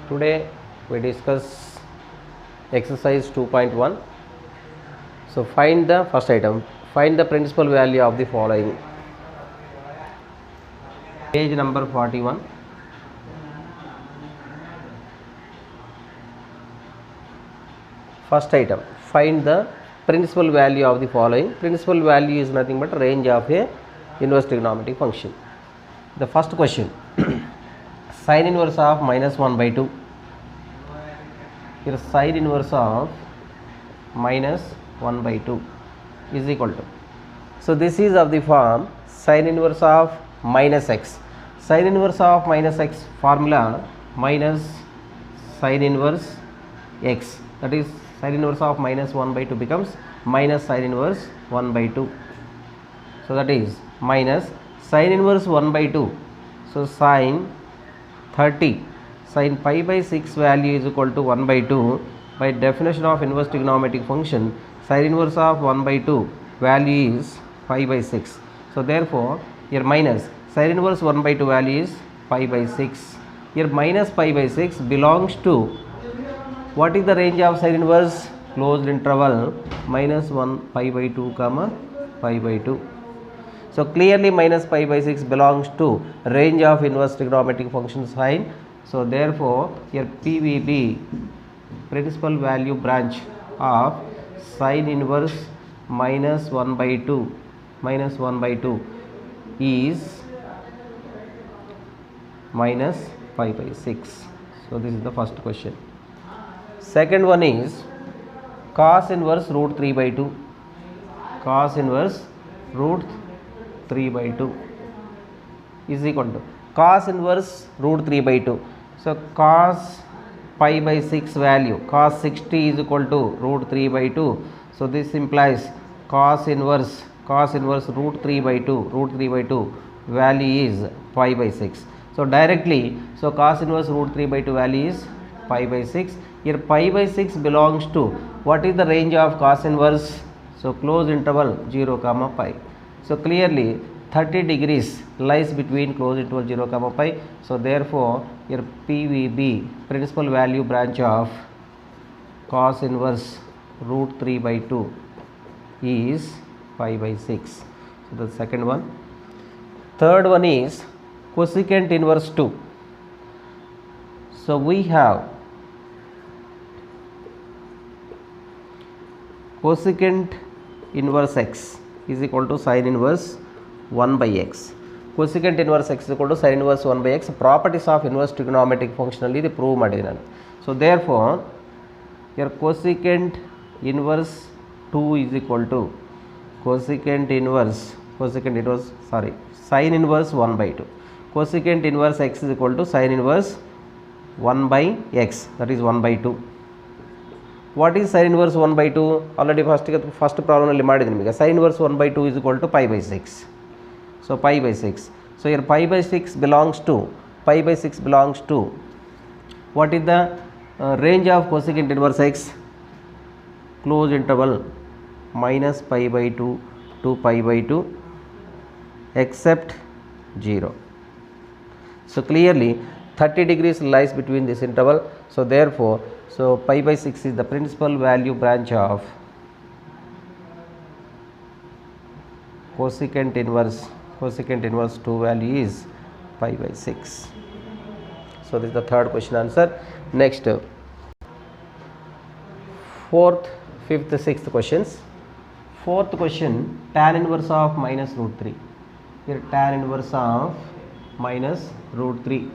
Today we discuss exercise 2.1. So find the first item, find the principal value of the following. Page number 41. First item, find the principal value of the following. Principal value is nothing but range of a inverse trigonometric function. The first question, sin inverse of minus 1 by 2. Here sin inverse of minus 1 by 2 is equal to. So this is of the form sin inverse of minus x. Sin inverse of minus x formula minus sin inverse x. That is sin inverse of minus 1 by 2 becomes minus sin inverse 1 by 2. So that is minus sin inverse 1 by 2. So sin 30 sin pi by 6 value is equal to 1 by 2. By definition of inverse trigonometric function, sin inverse of 1 by 2 value is pi by 6. So therefore here minus sin inverse 1 by 2 value is pi by 6. Here minus pi by 6 belongs to, what is the range of sin inverse? Closed interval minus 1 pi by 2 comma pi by 2. So clearly minus pi by 6 belongs to range of inverse trigonometric function sin. So therefore here PVB, principal value branch of sin inverse minus 1 by 2 is minus pi by 6. So this is the first question. Second one is cos inverse root 3 by 2. Cos inverse root 3 by 2 is equal to cos inverse root 3 by 2. So cos pi by 6 value, cos 60 is equal to root 3 by 2. So this implies cos inverse root 3 by 2 value is pi by 6. So directly, so cos inverse root 3 by 2 value is pi by 6. Here pi by 6 belongs to, what is the range of cos inverse? So closed interval 0 comma pi. So clearly 30 degrees lies between closed interval 0 comma pi. So therefore here PVB, principal value branch of cos inverse root 3 by 2 is pi by 6. So the second one. Third one is cosecant inverse 2. So we have cosecant inverse x is equal to sin inverse 1 by x. Cosecant inverse x is equal to sin inverse 1 by x. Properties of inverse trigonometric function alli prove madidinanu. So therefore here cosecant inverse 2 is equal to sin inverse 1 by 2. Cosecant inverse x is equal to sin inverse 1 by x, that is 1 by 2. What is sin inverse 1 by 2? Already first problem alli madidini. Sin inverse 1 by 2 is equal to pi by 6. So pi by 6. So here pi by 6 belongs to, what is the range of cosecant inverse x? Closed interval minus pi by 2 to pi by 2 except 0. So clearly 30 degrees lies between this interval. So therefore, so pi by 6 is the principal value branch of cosecant inverse 2 value is pi by 6. So this is the third question answer. Next, fourth, fifth, sixth questions. Fourth question, tan inverse of minus root 3. Here tan inverse of minus root 3.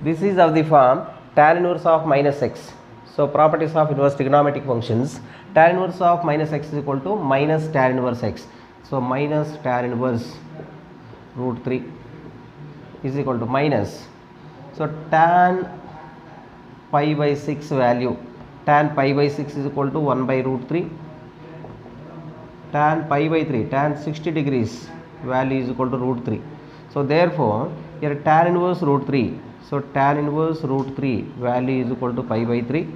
This is of the form tan inverse of minus x. So properties of inverse trigonometric functions, tan inverse of minus x is equal to minus tan inverse x. So minus tan inverse root 3 is equal to minus. So tan pi by 6 value, tan pi by 6 is equal to 1 by root 3. Tan pi by 3, tan 60 degrees value is equal to root 3. So therefore here tan inverse root 3. So tan inverse root 3 value is equal to pi by 3.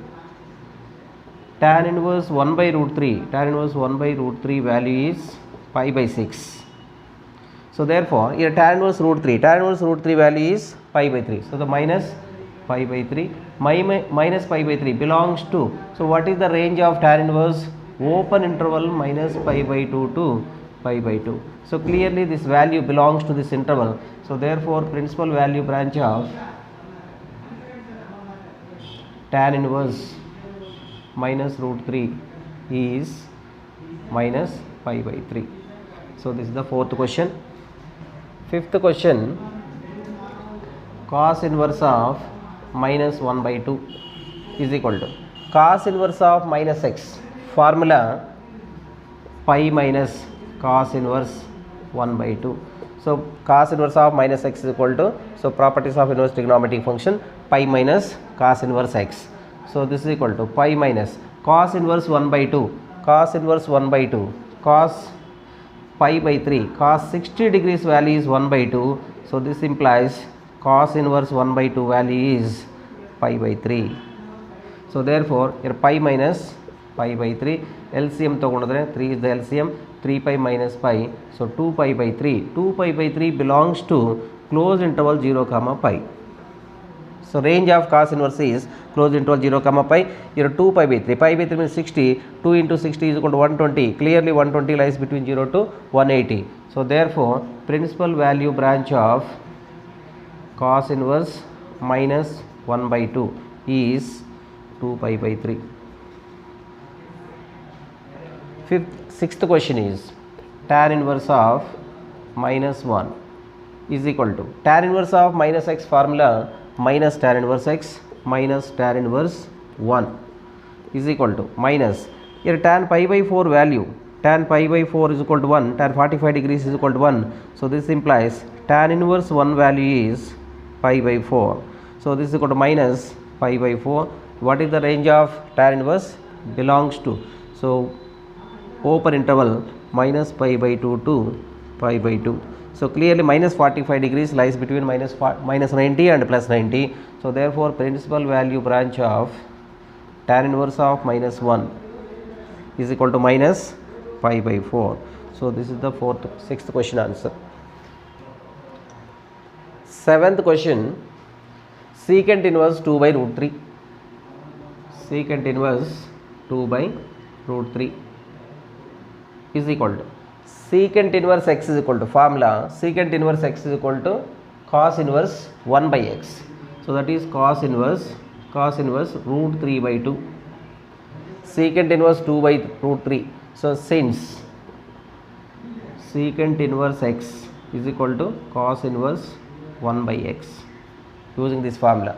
Tan inverse 1 by root 3, value is pi by 6. So therefore here tan inverse root 3 value is pi by 3. So the minus pi by 3 minus pi by 3 belongs to, so what is the range of tan inverse? Open interval minus pi by 2 to pi by 2. So clearly this value belongs to this interval. So therefore principal value branch of tan inverse minus root 3 is minus pi by 3. So this is the fourth question. Fifth question, cos inverse of minus 1 by 2 is equal to cos inverse of minus x, formula pi minus cos inverse 1 by 2. So cos inverse of minus x is equal to, so properties of inverse trigonometric function, pi minus cos inverse x. So this is equal to pi minus cos inverse 1 by 2, cos inverse 1 by 2, cos pi by 3, cos 60 degrees value is 1 by 2. So this implies cos inverse 1 by 2 value is pi by 3. So therefore here pi minus pi by 3, LCM tagondre 3 is the LCM, 3 pi minus pi, so 2 pi by 3. 2 pi by 3 belongs to closed interval 0 comma pi. So range of cos inverse is closed interval 0 comma pi. Here 2 pi by 3. Pi by 3 means 60. 2 into 60 is equal to 120. Clearly 120 lies between 0 to 180. So therefore principal value branch of cos inverse minus 1 by 2 is 2 pi by 3. Sixth question is tan inverse of minus 1 is equal to tan inverse of minus x, formula minus tan inverse x minus tan inverse 1 is equal to minus, here tan pi by 4 value, tan pi by 4 is equal to 1, tan 45 degrees is equal to 1. So this implies tan inverse 1 value is pi by 4. So this is equal to minus pi by 4. What is the range of tan inverse? Belongs to, so open interval minus pi by 2 to pi by 2. So clearly minus 45 degrees lies between minus 90 and plus 90. So therefore principal value branch of tan inverse of minus 1 is equal to minus pi by 4. So this is the sixth question answer. Seventh question, secant inverse 2 by root 3. Secant inverse 2 by root 3 is equal to secant inverse x is equal to, formula secant inverse x is equal to cos inverse 1 by x. So that is cos inverse root 3 by 2. Secant inverse 2 by root 3. So since secant inverse x is equal to cos inverse 1 by x, using this formula.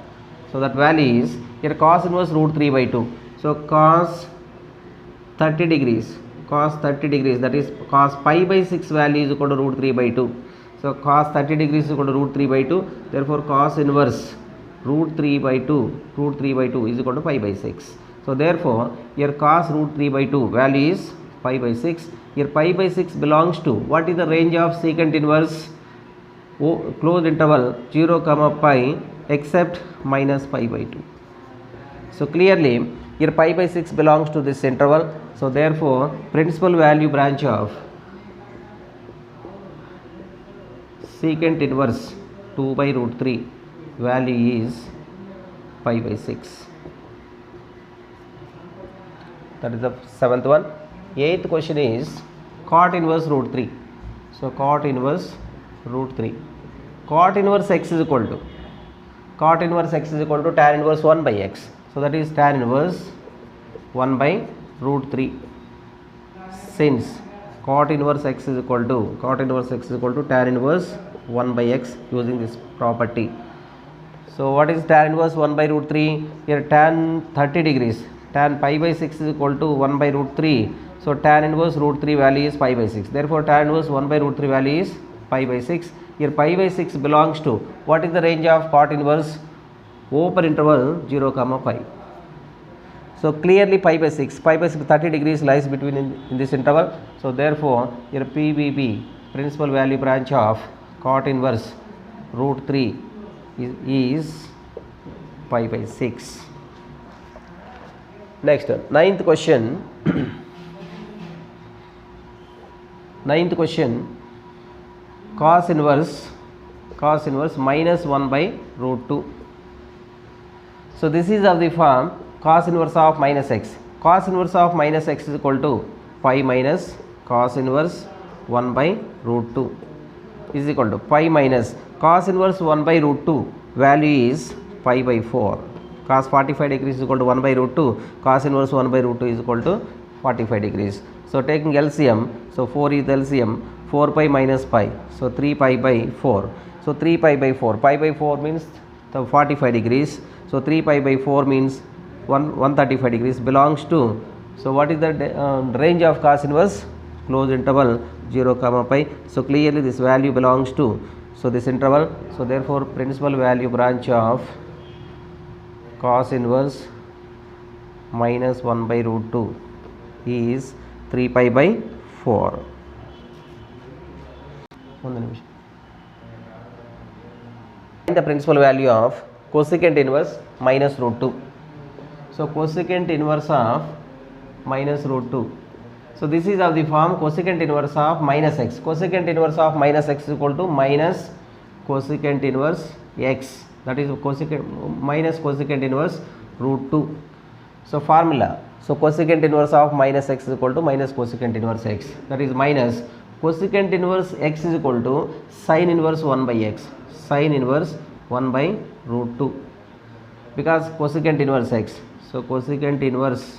So that value is, here cos inverse root 3 by 2. So cos 30 degrees, that is cos pi by 6 value is equal to root 3 by 2. So cos 30 degrees is equal to root 3 by 2. Therefore cos inverse root 3 by 2 is equal to pi by 6. So therefore here cos root 3 by 2 value is pi by 6. Here pi by 6 belongs to, what is the range of secant inverse? Closed interval 0 comma pi except minus pi by 2. So clearly here pi by 6 belongs to this interval. So therefore principal value branch of secant inverse 2 by root 3 value is pi by 6. That is the seventh one. Eighth question is cot inverse root 3. So cot inverse root 3. Cot inverse x is equal to, tan inverse 1 by x. So that is tan inverse 1 by root 3. Since cot inverse x is equal to tan inverse 1 by x, using this property. So what is tan inverse 1 by root 3? Here tan 30 degrees, tan pi by 6 is equal to 1 by root 3. So tan inverse root 3 value is pi by 6. Therefore tan inverse 1 by root 3 value is pi by 6. Here pi by 6 belongs to, what is the range of cot inverse? Open interval 0 comma pi. So clearly pi by 6 30 degrees lies between in this interval. So therefore here PVB, principal value branch of cot inverse root 3 is pi by 6. Next, ninth question. Cos inverse minus 1 by root 2. So this is of the form cos inverse of minus x. Cos inverse of minus x is equal to pi minus cos inverse 1 by root 2 is equal to pi minus cos inverse 1 by root 2 value is pi by 4. Cos 45 degrees is equal to 1 by root 2. Cos inverse 1 by root 2 is equal to 45 degrees. So taking LCM, so 4 is LCM, 4 pi minus pi, so 3 pi by 4. So 3 pi by 4, pi by 4 means the 45 degrees. So 3 pi by 4 means 135 degrees belongs to. So what is the range of cos inverse? Close interval 0 comma pi. So clearly this value belongs to, so this interval. So therefore principal value branch of cos inverse minus 1 by root 2 is 3 pi by 4. Find the principal value of cosecant inverse minus root 2. So cosecant inverse of minus root 2. So this is of the form cosecant inverse of minus x. Cosecant inverse of minus x is equal to minus cosecant inverse x, that is cosecant minus cosecant inverse root 2. So formula, so cosecant inverse of minus x is equal to minus cosecant inverse x, that is minus cosecant inverse x is equal to sin inverse 1 by x, sin inverse 1 by root 2, because cosecant inverse x. So cosecant inverse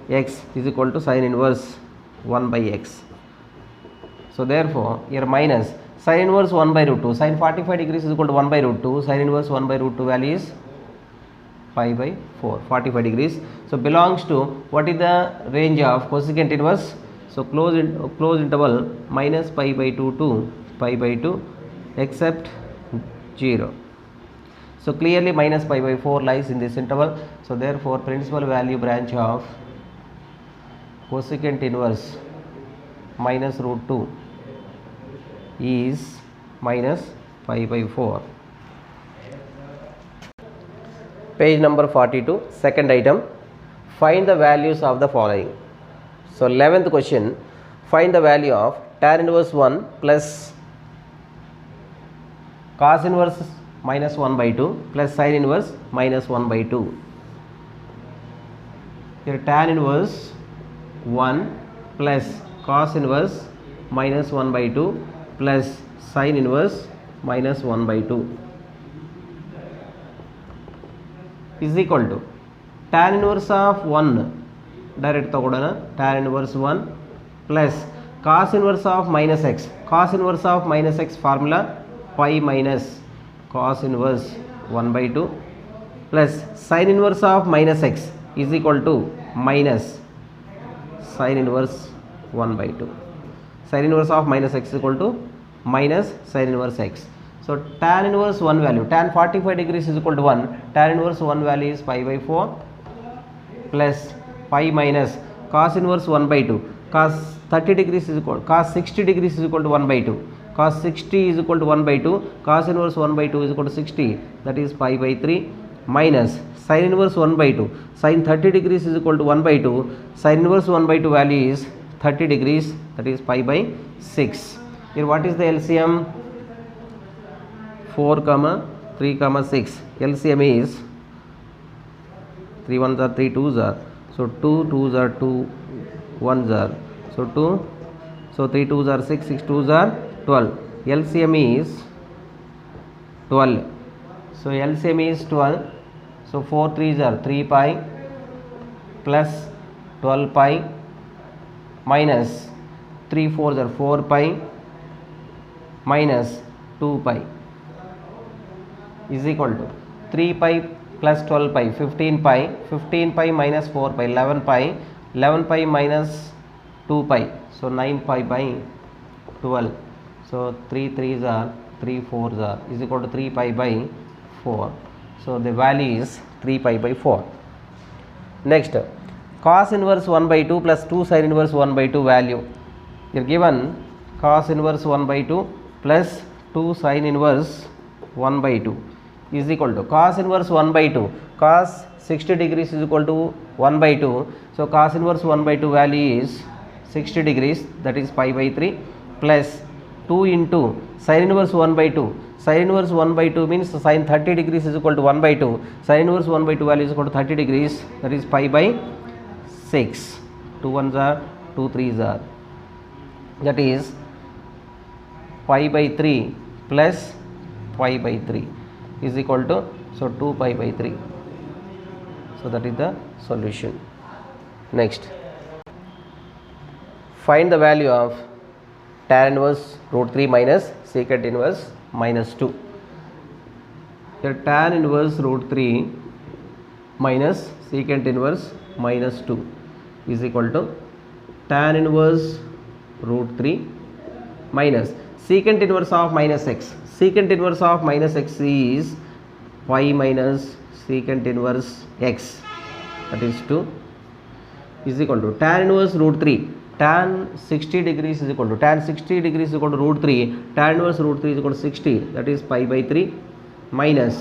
x is equal to sin inverse 1 by x. So therefore here minus sin inverse 1 by root 2, sin 45 degrees is equal to 1 by root 2, sin inverse 1 by root 2 value is pi by 4, 45 degrees. So belongs to, what is the range of cosecant inverse? So close interval minus pi by 2 to pi by 2 except 0. So clearly minus pi by 4 lies in this interval. So therefore principal value branch of cosecant inverse minus root 2 is minus pi by 4. Page number 42, second item, find the values of the following. So 11th question, find the value of tan inverse 1 plus cos inverse minus 1 by 2 plus sin inverse minus 1 by 2. Here tan inverse 1 plus cos inverse minus 1 by 2 plus sin inverse minus 1 by 2 is equal to tan inverse of 1 direct tagudana, tan inverse 1 plus cos inverse of minus x. Cos inverse of minus x formula pi minus cos inverse 1 by 2 plus sin inverse of minus x is equal to minus sin inverse 1 by 2. Sin inverse of minus x is equal to minus sin inverse x. So tan inverse 1 value, tan 45 degrees is equal to 1, tan inverse 1 value is pi by 4 plus pi minus cos inverse 1 by 2, cos 30 degrees is equal, cos 60 degrees is equal to 1 by 2, cos 60 is equal to 1 by 2, cos inverse 1 by 2 is equal to 60, that is pi by 3 minus sin inverse 1 by 2, sin 30 degrees is equal to 1 by 2, sin inverse 1 by 2 value is 30 degrees, that is pi by 6. Here what is the LCM? 4 comma 3 comma 6. LCM is 3 1s are 3 2s are, so 2 2s are 2 1s are, so 2, so 3 2s are 6, 6 2s are 12. LCM is 12. So LCM is 12. So 4 3s are 3 pi plus 12 pi minus 3 4s are 4 pi minus 2 pi is equal to 3 pi plus 12 pi, 15 pi, 15 pi minus 4 pi, 11 pi, 11 pi minus 2 pi, so 9 pi by 12. So 3 3s are 3 4s are is equal to 3 pi by 4. So the value is 3 pi by 4. Next, cos inverse 1 by 2 plus 2 sin inverse 1 by 2 value. Here given cos inverse 1 by 2 plus 2 sin inverse 1 by 2 is equal to cos inverse 1 by 2, cos 60 degrees is equal to 1 by 2. So cos inverse 1 by 2 value is 60 degrees, that is pi by 3 plus 2 into sin inverse 1 by 2. Sin inverse 1 by 2 means sin 30 degrees is equal to 1 by 2. Sin inverse 1 by 2 value is equal to 30 degrees, that is pi by 6. 2 ones are, 2 3s are, that is pi by 3 plus pi by 3 is equal to, so 2 pi by 3. So that is the solution. Next, find the value of tan inverse root 3 minus secant inverse minus 2. Here tan inverse root 3 minus secant inverse minus 2 is equal to tan inverse root 3 minus secant inverse of minus x. Secant inverse of minus x is pi minus secant inverse x, that is 2, is equal to tan inverse root 3. Tan 60 degrees is equal to, tan 60 degrees is equal to root 3. Tan inverse root 3 is equal to 60, that is pi by 3 minus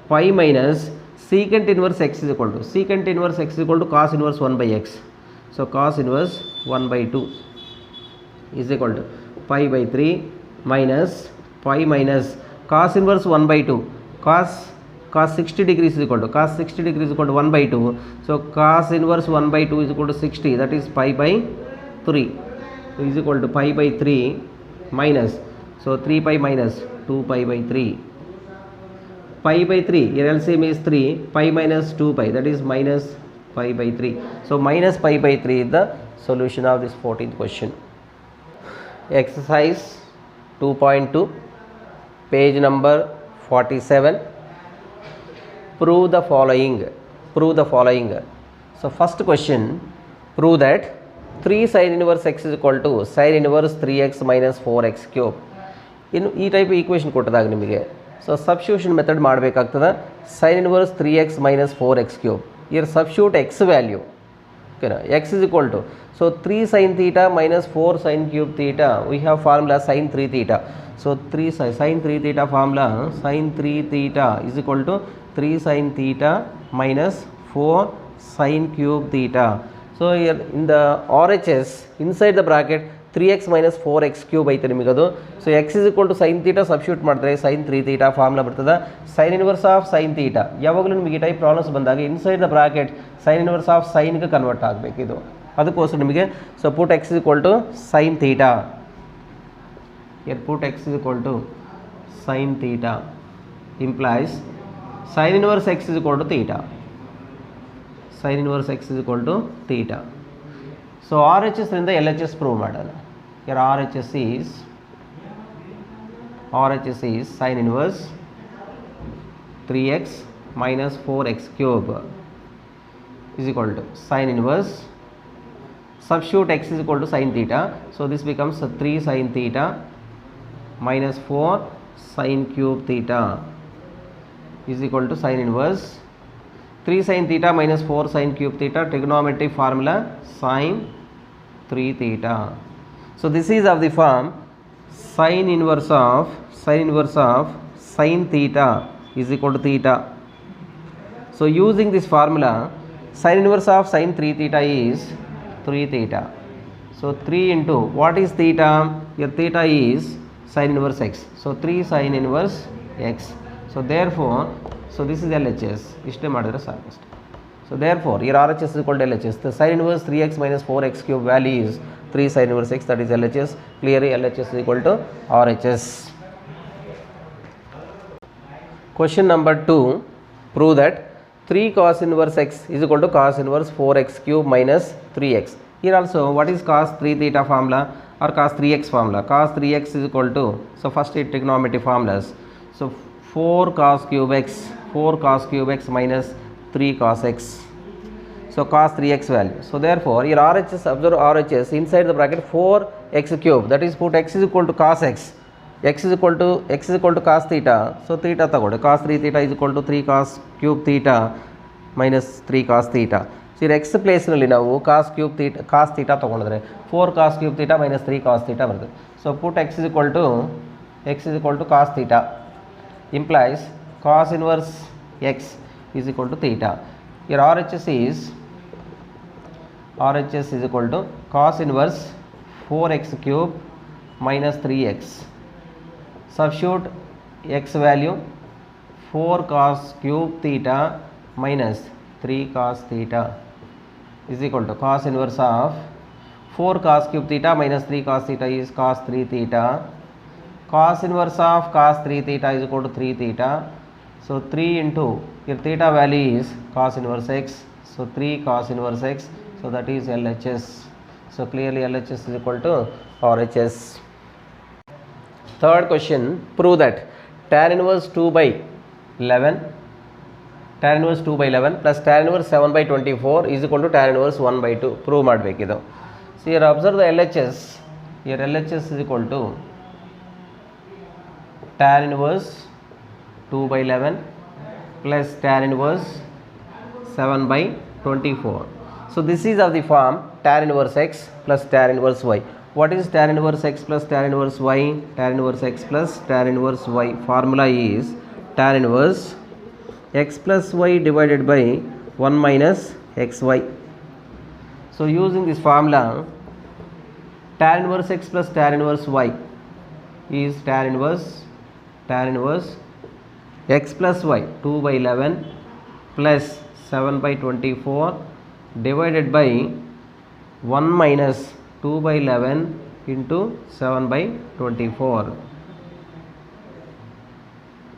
pi minus secant inverse x is equal to, secant inverse x is equal to cos inverse 1 by x. So cos inverse 1 by 2 is equal to pi by 3 minus pi minus cos inverse 1 by 2. Cos 60 degrees is equal to, cos 60 degrees is equal to 1 by 2. So cos inverse 1 by 2 is equal to 60, that is pi by 3 is equal to pi by 3 minus, so 3 pi minus 2 pi by 3. Pi by 3, here LCM is 3, pi minus 2 pi, that is minus pi by 3. So minus pi by 3 is the solution of this 14th question. Exercise 2.2, page number 47. Prove the following. Prove the following. So first question, prove that 3 sin inverse x is equal to sin inverse 3x minus 4x cube. In e type equation ಕೊಟ್ಟದಾಗ ನಿಮಗೆ, so substitution method ಮಾಡಬೇಕಾಗ್ತದೆ. sin inverse 3x minus 4x cube. Here substitute x value. Okay, x is equal to, so 3 sin theta minus 4 sin cube theta, we have formula sin 3 theta. So 3 sin 3 theta formula, sin 3 theta is equal to 3 sin theta minus 4 sin cube theta. So here in the RHS, inside the bracket 3x minus 4x cube ಐತೆ ನಿಮಗದು. So x is equal to sin theta substitute ಮಾಡಿದ್ರೆ sin 3 theta formula ಬರ್ತದೆ. sin inverse of sin theta, ಯಾವಾಗಲೂ ನಿಮಗೆ ಈ type problems ಬಂದಾಗ inside the bracket sin inverse of ಸೈನ್ಗೆ convert ಆಗಬೇಕು ಇದು. ಅದಕ್ಕೋಸ್ಕರ ನಿಮಗೆ, so put x is equal to sin theta. Here put x is equal to sin theta implies sin inverse x is equal to theta. Sin inverse x is equal to theta. So RHS ರಿಂದ LHS prove ಮಾಡೋಣ. Here RHS is sin inverse 3x minus 4x cube is equal to sin inverse, substitute x is equal to sin theta. So this becomes 3 sin theta minus 4 sin cube theta is equal to sin inverse 3 sin theta minus 4 sin cube theta, trigonometric formula sin 3 theta. So this is of the form sin inverse of sin theta is equal to theta. So using this formula, sin inverse of sin 3 theta is 3 theta. So 3 into what is theta? Your theta is sin inverse x. So 3 sin inverse x. So therefore, so this is LHS. ಇಷ್ಟೇ ಮಾಡಿದ್ರೆ ಸಾಕು ಅಷ್ಟೇ. So therefore here RHS is equal to LHS. The sin inverse 3x minus 4x cube value is 3 sin inverse x, that is LHS. Clearly LHS is equal to RHS. Question number 2, prove that 3 cos inverse x is equal to cos inverse 4x cube minus 3x. Here also, what is cos 3 theta formula or cos 3x formula? Cos 3x is equal to, so first it trigonometry formulas. So 4 cos cube x minus 3 cos x. So cos 3x value. So therefore here RHS, observe RHS inside the bracket 4x cube, that is put x is equal to cos x. X is equal to cos theta. So theta ತಗೊಳ್ಳಿ, cos 3 theta is equal to 3 cos cube theta minus 3 cos theta. So here x place ನಲ್ಲಿ ನಾವು cos theta ತಗೊಂಡ್ರೆ 4 cos cube theta minus 3 cos theta ಬರ್ತದೆ. So put x is equal to cos theta implies cos inverse x is equal to theta. Here RHS is equal to cos inverse 4x cube minus 3x. Substitute x value 4 cos cube theta minus 3 cos theta is equal to cos inverse of 4 cos cube theta minus 3 cos theta is cos 3 theta. Cos inverse of cos 3 theta is equal to 3 theta. So 3 into your theta value is cos inverse x. So 3 cos inverse x. So that is LHS. So clearly LHS is equal to RHS. Third question, prove that tan inverse 2 by 11, tan inverse 2 by 11 plus tan inverse 7 by 24 is equal to tan inverse 1 by 2. Prove ಮಾಡಬೇಕಿದು. So here observe the LHS. Here LHS is equal to tan inverse 2 by 11 plus tan inverse 7 by 24. So this is of the form tan inverse x plus tan inverse y. What is tan inverse x plus tan inverse y? Tan inverse x plus tan inverse y. Formula is tan inverse x plus y divided by 1 minus xy. So using this formula, tan inverse x plus tan inverse y is tan inverse x plus y 2 by 11 plus 7 by 24 divided by 1 minus 2 by 11 into 7 by 24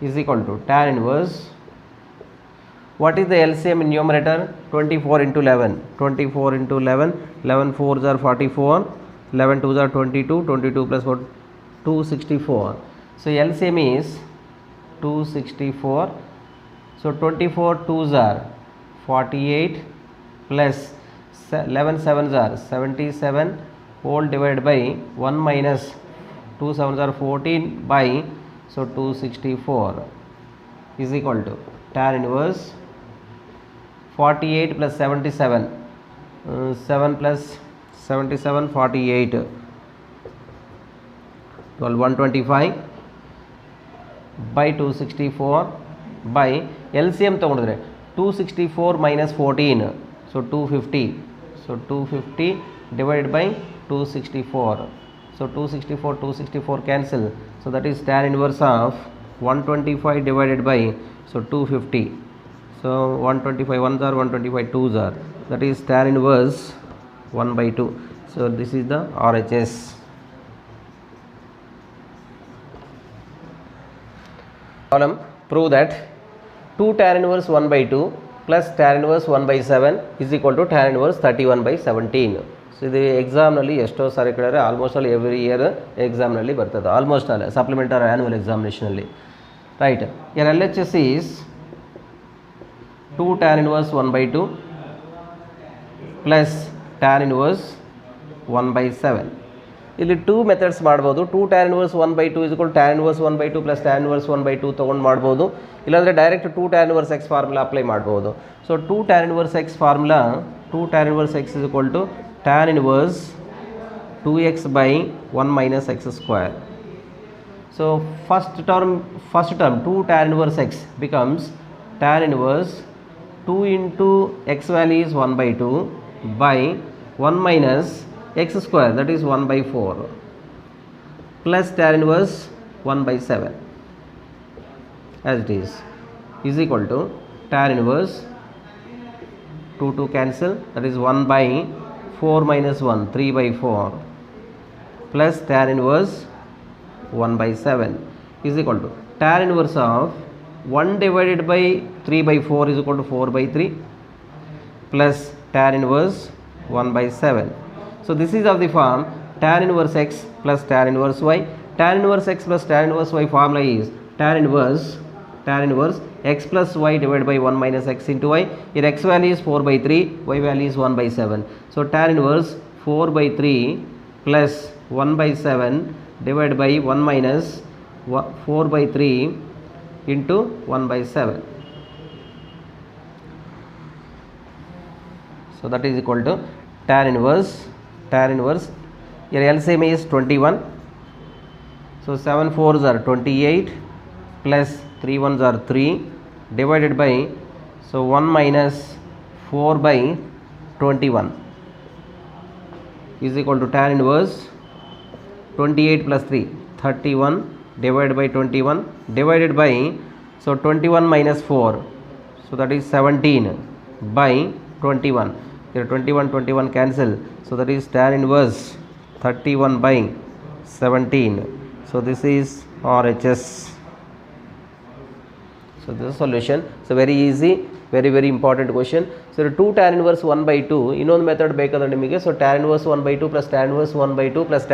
is equal to tan inverse. What is the LCM in numerator? 24 into 11. 24 into 11. 11 4s are 44. 11 2s are 22. 22 plus 4, 264. So LCM is 264. So 24 2s are 48 plus 11 7s are 77 whole divided by 1 minus 2 7s are 14 by, so 264 is equal to tan inverse 48 plus 77, 7 plus 77 48, 12 125 by 264 by LCM ತಗೊಂಡ್ರೆ 264 minus 14, so 250, so 250 divided by 264, so 264 cancel, so that is tan inverse of 125 divided by, so 250, so 125 ones are 125 twos are, that is tan inverse 1 by 2. So this is the RHS. Column, prove that 2 tan inverse 1 by 2 plus tan inverse 1 by 7 is equal to tan inverse 31 by 17. So ಇದು ಎಕ್ಸಾಮ್ನಲ್ಲಿ ಎಷ್ಟೋ ಸಾರಿ ಕೇಳಿದ್ರೆ almost all every year ಎಕ್ಸಾಮ್ನಲ್ಲಿ ಬರ್ತದೆ, almost all supplementary annual ಎಕ್ಸಾಮಿನೇಷನಲ್ಲಿ, right. ಯರ್ LHS is 2 tan inverse 1 by 2 plus tan inverse 1 by 7. ಇಲ್ಲಿ 2 methods ಮಾಡ್ಬೋದು. 2 tan inverse 1 by 2 is equal to tan inverse 1 by 2 plus tan inverse 1 by 2 ತೊಗೊಂಡು ಮಾಡ್ಬೋದು, ಇಲ್ಲಾಂದರೆ direct 2 tan inverse x formula apply ಮಾಡ್ಬೋದು. So 2 tan inverse x formula, 2 tan inverse x is equal to tan inverse 2x by 1 minus x square. So first term 2 tan inverse x becomes tan inverse 2 into x value is 1 by 2 by 1 minus x square, that is 1 by 4 plus tan inverse 1 by 7 as it is equal to tan inverse 2 cancel, that is 1 by 4 minus 1, 3 by 4 plus tan inverse 1 by 7 is equal to tan inverse of 1 divided by 3 by 4 is equal to 4 by 3 plus tan inverse 1 by 7. So this is of the form tan inverse x plus tan inverse y. Tan inverse x plus tan inverse y formula is tan inverse x plus y divided by 1 minus x into y. Here x value is 4 by 3, y value is 1 by 7. So tan inverse 4 by 3 plus 1 by 7 divided by 1 minus 4 by 3 into 1 by 7. So that is equal to tan inverse, here LCM is 21. So 7 4s are 28 plus 3 1s are 3 divided by, so 1 minus 4 by 21 is equal to tan inverse 28 plus 3, 31 divided by 21 divided by, so 21 minus 4, so that is 17 by 21. Here 21 cancel, so that is tan inverse 31 by 17. So this is RHS. So this is solution. So very easy, very important question. So 2 tan inverse 1 by 2 ಇನ್ನೊಂದು method ಬೇಕಾದ್ರೆ ನಿಮಗೆ, so tan inverse 1 by 2 plus tan inverse 1 by 2 plus tan